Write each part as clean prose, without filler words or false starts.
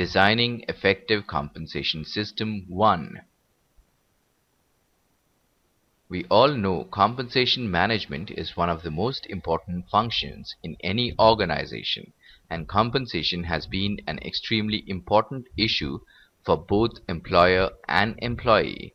Designing Effective Compensation System 1. We all know compensation management is one of the most important functions in any organization, and compensation has been an extremely important issue for both employer and employee.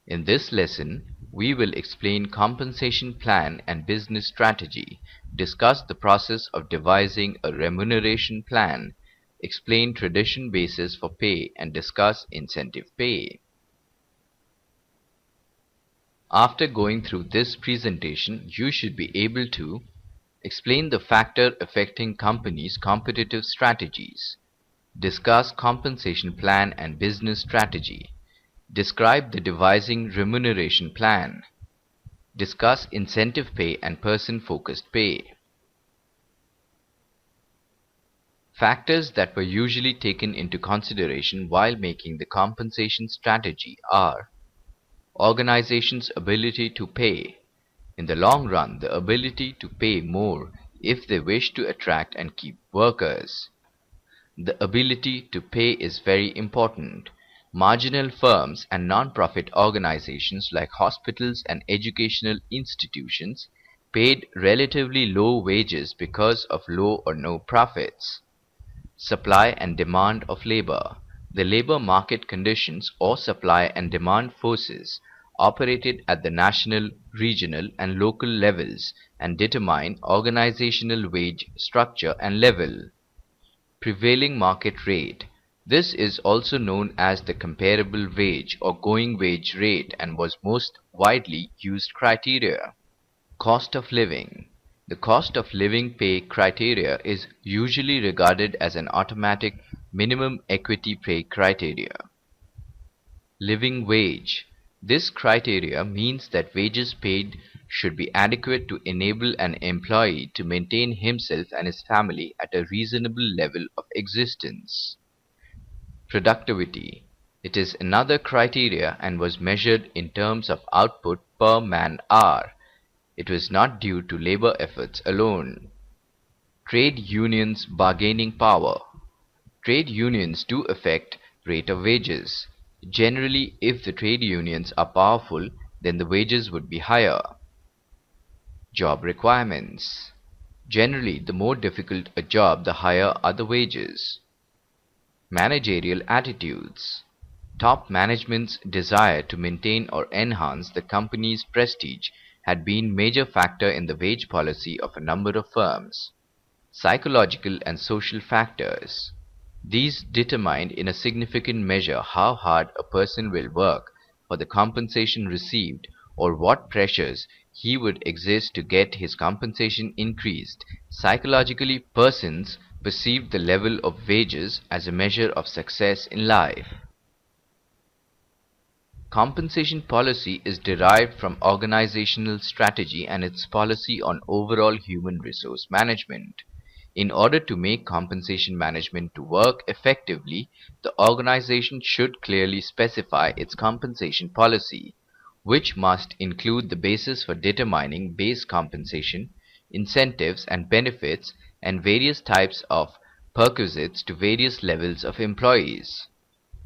In this lesson, we will explain compensation plan and business strategy, discuss the process of devising a remuneration plan, explain tradition basis for pay, and discuss incentive pay. After going through this presentation, you should be able to explain the factor affecting companies' competitive strategies, discuss compensation plan and business strategy, describe the devising remuneration plan, discuss incentive pay and person-focused pay. Factors that were usually taken into consideration while making the compensation strategy are organization's ability to pay. In the long run, the ability to pay more if they wish to attract and keep workers. The ability to pay is very important. Marginal firms and non-profit organizations like hospitals and educational institutions paid relatively low wages because of low or no profits. Supply and demand of labor. The labor market conditions or supply and demand forces operated at the national, regional, and local levels and determine organizational wage structure and level. Prevailing market rate. This is also known as the comparable wage or going wage rate and was most widely used criteria. Cost of living. The cost of living pay criteria is usually regarded as an automatic minimum equity pay criteria. Living wage. This criteria means that wages paid should be adequate to enable an employee to maintain himself and his family at a reasonable level of existence. Productivity. It is another criteria and was measured in terms of output per man-hour. It was not due to labor efforts alone. Trade unions' bargaining power. Trade unions do affect rate of wages. Generally, if the trade unions are powerful, then the wages would be higher. Job requirements. Generally, the more difficult a job, the higher are the wages. Managerial attitudes. Top management's desire to maintain or enhance the company's prestige had been major factor in the wage policy of a number of firms. Psychological and social factors. These determined in a significant measure how hard a person will work for the compensation received or what pressures he would exist to get his compensation increased. Psychologically, persons perceived the level of wages as a measure of success in life. Compensation policy is derived from organizational strategy and its policy on overall human resource management. In order to make compensation management to work effectively, the organization should clearly specify its compensation policy, which must include the basis for determining base compensation, incentives and benefits, and various types of perquisites to various levels of employees.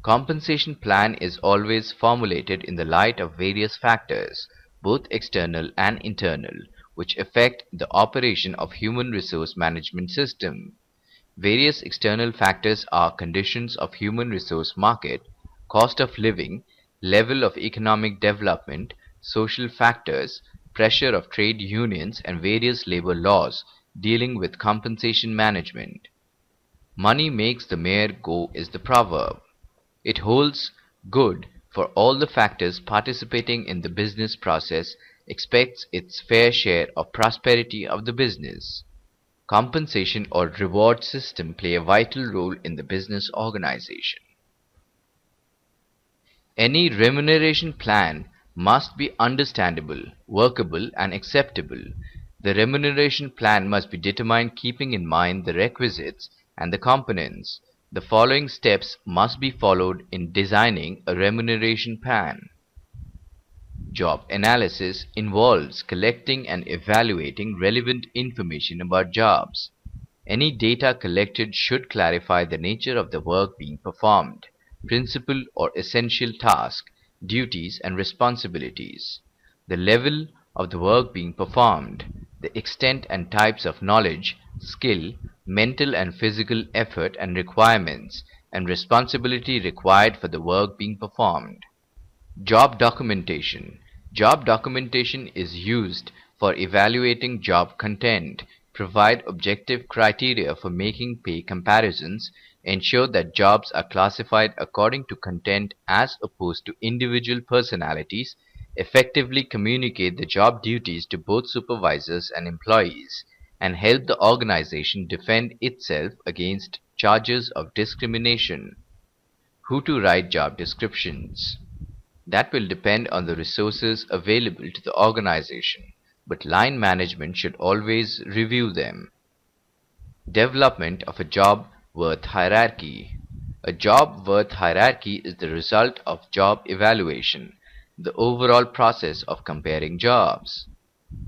Compensation plan is always formulated in the light of various factors, both external and internal, which affect the operation of human resource management system. Various external factors are conditions of human resource market, cost of living, level of economic development, social factors, pressure of trade unions, and various labor laws dealing with compensation management. Money makes the mare go is the proverb. It holds good for all the factors participating in the business process expects its fair share of prosperity of the business. Compensation or reward system play a vital role in the business organization. Any remuneration plan must be understandable, workable, and acceptable. The remuneration plan must be determined keeping in mind the requisites and the components. The following steps must be followed in designing a remuneration plan. Job analysis involves collecting and evaluating relevant information about jobs. Any data collected should clarify the nature of the work being performed, principal or essential task, duties and responsibilities, the level of the work being performed, the extent and types of knowledge, skill, mental and physical effort and requirements, and responsibility required for the work being performed. Job documentation. Job documentation is used for evaluating job content, provide objective criteria for making pay comparisons, ensure that jobs are classified according to content as opposed to individual personalities, effectively communicate the job duties to both supervisors and employees, and help the organization defend itself against charges of discrimination. Who to write job descriptions? That will depend on the resources available to the organization, but line management should always review them. Development of a job worth hierarchy. A job worth hierarchy is the result of job evaluation, the overall process of comparing jobs.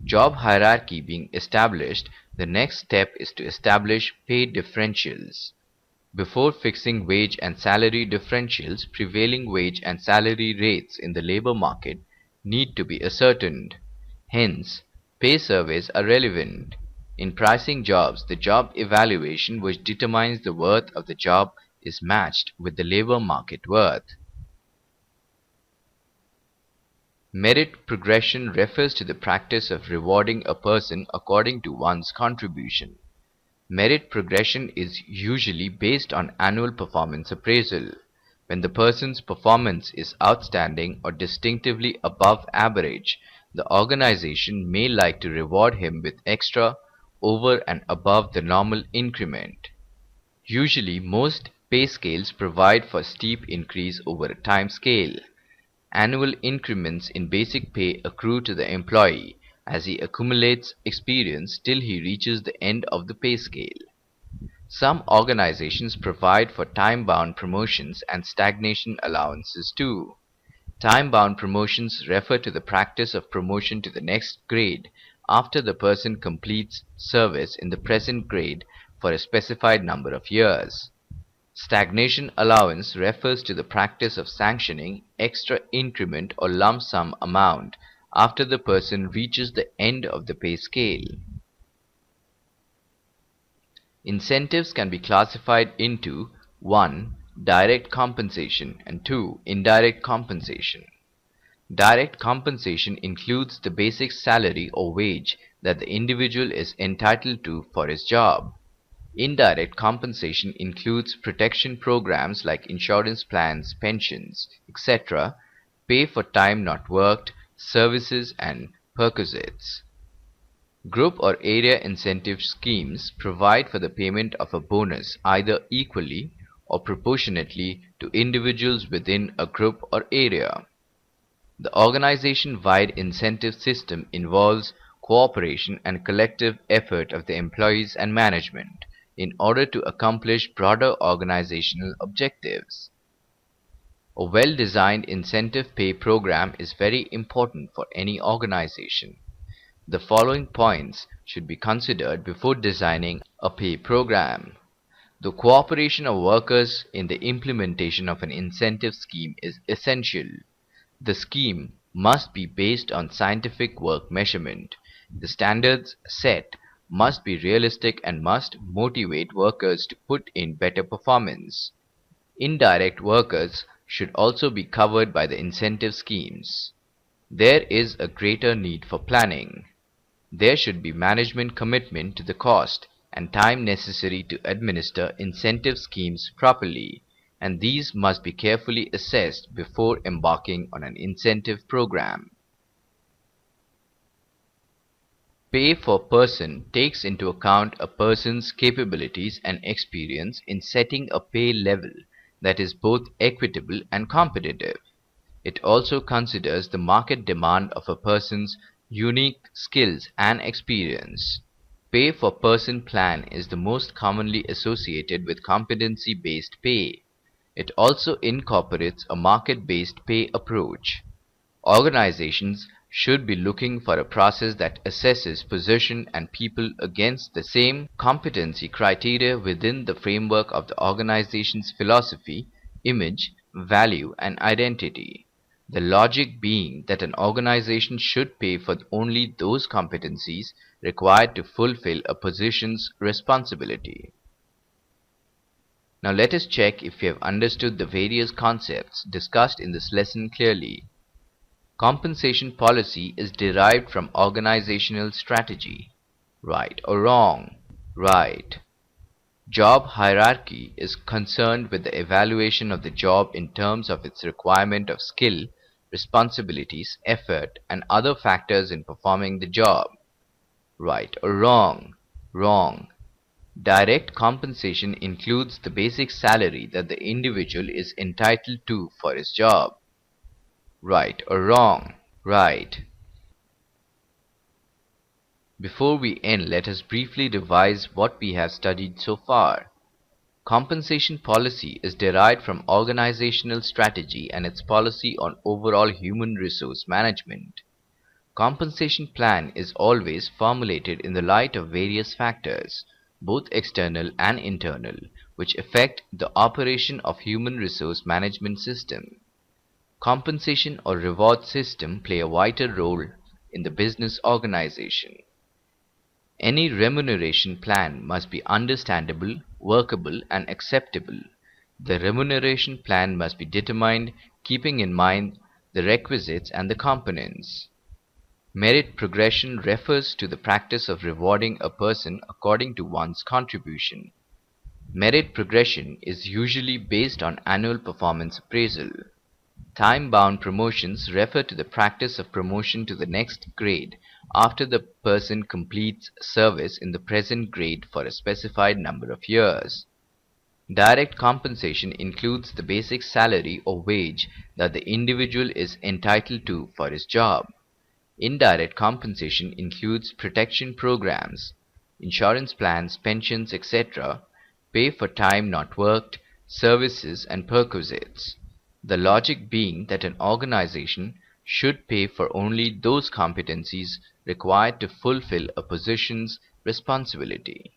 Job hierarchy being established, the next step is to establish pay differentials. Before fixing wage and salary differentials, prevailing wage and salary rates in the labor market need to be ascertained. Hence, pay surveys are relevant. In pricing jobs, the job evaluation which determines the worth of the job is matched with the labor market worth. Merit progression refers to the practice of rewarding a person according to one's contribution. Merit progression is usually based on annual performance appraisal. When the person's performance is outstanding or distinctively above average, the organization may like to reward him with extra over and above the normal increment. Usually, most pay scales provide for steep increase over a time scale. Annual increments in basic pay accrue to the employee as he accumulates experience till he reaches the end of the pay scale. Some organizations provide for time-bound promotions and stagnation allowances too. Time-bound promotions refer to the practice of promotion to the next grade after the person completes service in the present grade for a specified number of years. Stagnation allowance refers to the practice of sanctioning extra increment or lump sum amount after the person reaches the end of the pay scale. Incentives can be classified into 1. Direct compensation and 2. Indirect compensation. Direct compensation includes the basic salary or wage that the individual is entitled to for his job. Indirect compensation includes protection programs like insurance plans, pensions, etc., pay for time not worked, services and perquisites. Group or area incentive schemes provide for the payment of a bonus either equally or proportionately to individuals within a group or area. The organization-wide incentive system involves cooperation and collective effort of the employees and management in order to accomplish broader organizational objectives. A well-designed incentive pay program is very important for any organization. The following points should be considered before designing a pay program. The cooperation of workers in the implementation of an incentive scheme is essential. The scheme must be based on scientific work measurement. The standards set must be realistic and must motivate workers to put in better performance. Indirect workers should also be covered by the incentive schemes. There is a greater need for planning. There should be management commitment to the cost and time necessary to administer incentive schemes properly, and these must be carefully assessed before embarking on an incentive program. Pay for person takes into account a person's capabilities and experience in setting a pay level that is both equitable and competitive. It also considers the market demand of a person's unique skills and experience. Pay for person plan is the most commonly associated with competency-based pay. It also incorporates a market-based pay approach. Organizations should be looking for a process that assesses position and people against the same competency criteria within the framework of the organization's philosophy, image, value, and identity. The logic being that an organization should pay for only those competencies required to fulfill a position's responsibility. Now let us check if we have understood the various concepts discussed in this lesson clearly. Compensation policy is derived from organizational strategy. Right or wrong? Right. Job hierarchy is concerned with the evaluation of the job in terms of its requirement of skill, responsibilities, effort, and other factors in performing the job. Right or wrong? Wrong. Direct compensation includes the basic salary that the individual is entitled to for his job. Right or wrong? Right. Before we end, let us briefly revise what we have studied so far. Compensation policy is derived from organizational strategy and its policy on overall human resource management. Compensation plan is always formulated in the light of various factors, both external and internal, which affect the operation of human resource management system. Compensation or reward system play a vital role in the business organization. Any remuneration plan must be understandable, workable, and acceptable. The remuneration plan must be determined keeping in mind the requisites and the components. Merit progression refers to the practice of rewarding a person according to one's contribution. Merit progression is usually based on annual performance appraisal. Time-bound promotions refer to the practice of promotion to the next grade after the person completes service in the present grade for a specified number of years. Direct compensation includes the basic salary or wage that the individual is entitled to for his job. Indirect compensation includes protection programs, insurance plans, pensions, etc., pay for time not worked, services, and perquisites. The logic being that an organization should pay for only those competencies required to fulfill a position's responsibility.